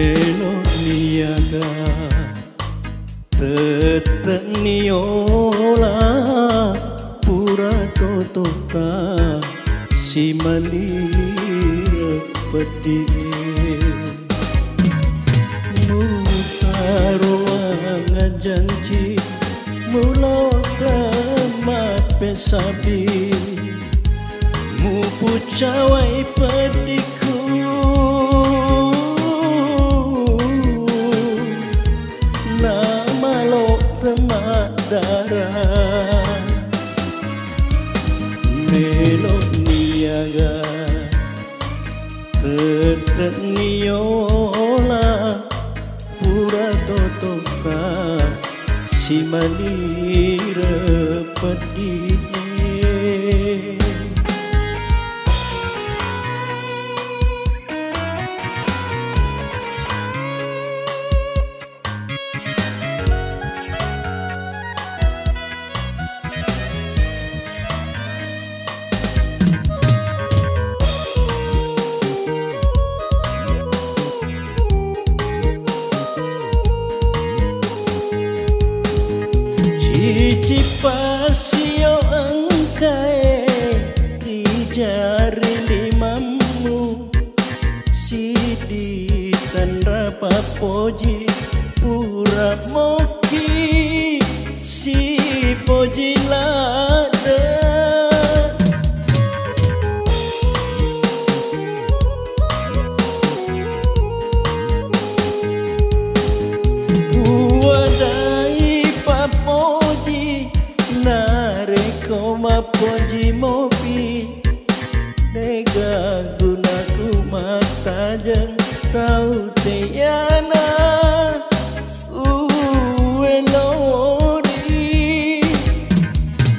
Meloniaga teteniola pura totoka si malira peti mutaroa janji mulau temat pesabi mu pucawai pediku nama lo temat darah Meloniaga teteniola pura totoka si malira pedih Cici pasio engkai di jari limamu Sidi tanda papoji pura moki si poji lada Koma poji mopi nega gunaku mata jeng tau tiana uelori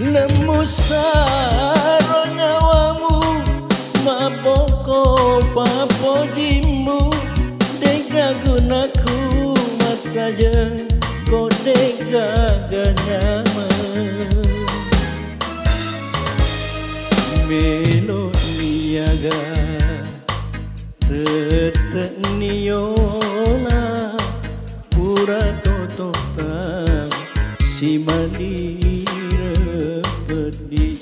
nemu saro nyawamu maboko papojimu nega gunaku mata jeng kodega ganyama Meloniaga teteniola pura totoka si malira pedih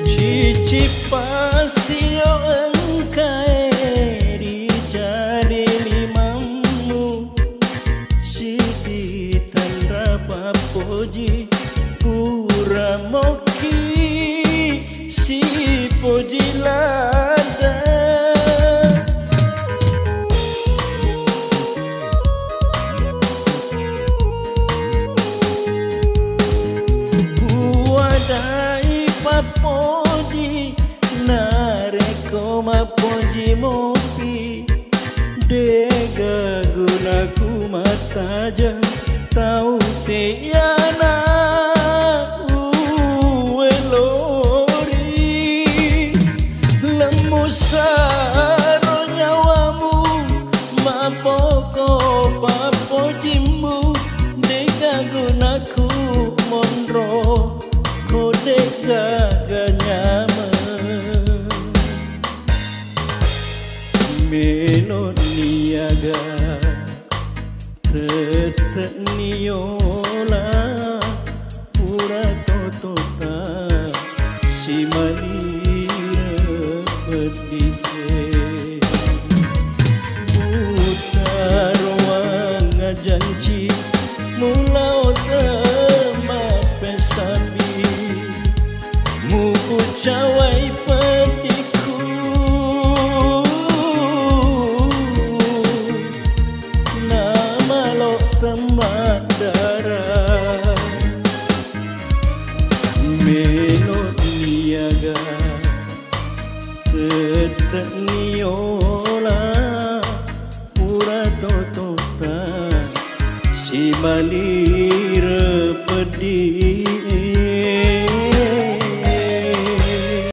Cici pasio engkai di jari limamu Sidi tanda papoji pura moki si poji lada Puadai papoji nareko mapoji mopi dega gunaku mata jeng tau tiana uelori lemu saro nyawamu maboko papojimu dega gunaku mondro kodega ganyama Meloniaga teteniola pura totoka si malira pedih mutaroang janji mulau temat pesabi mu pucawai pediku nama lo temat darah Meloniaga Bali repedi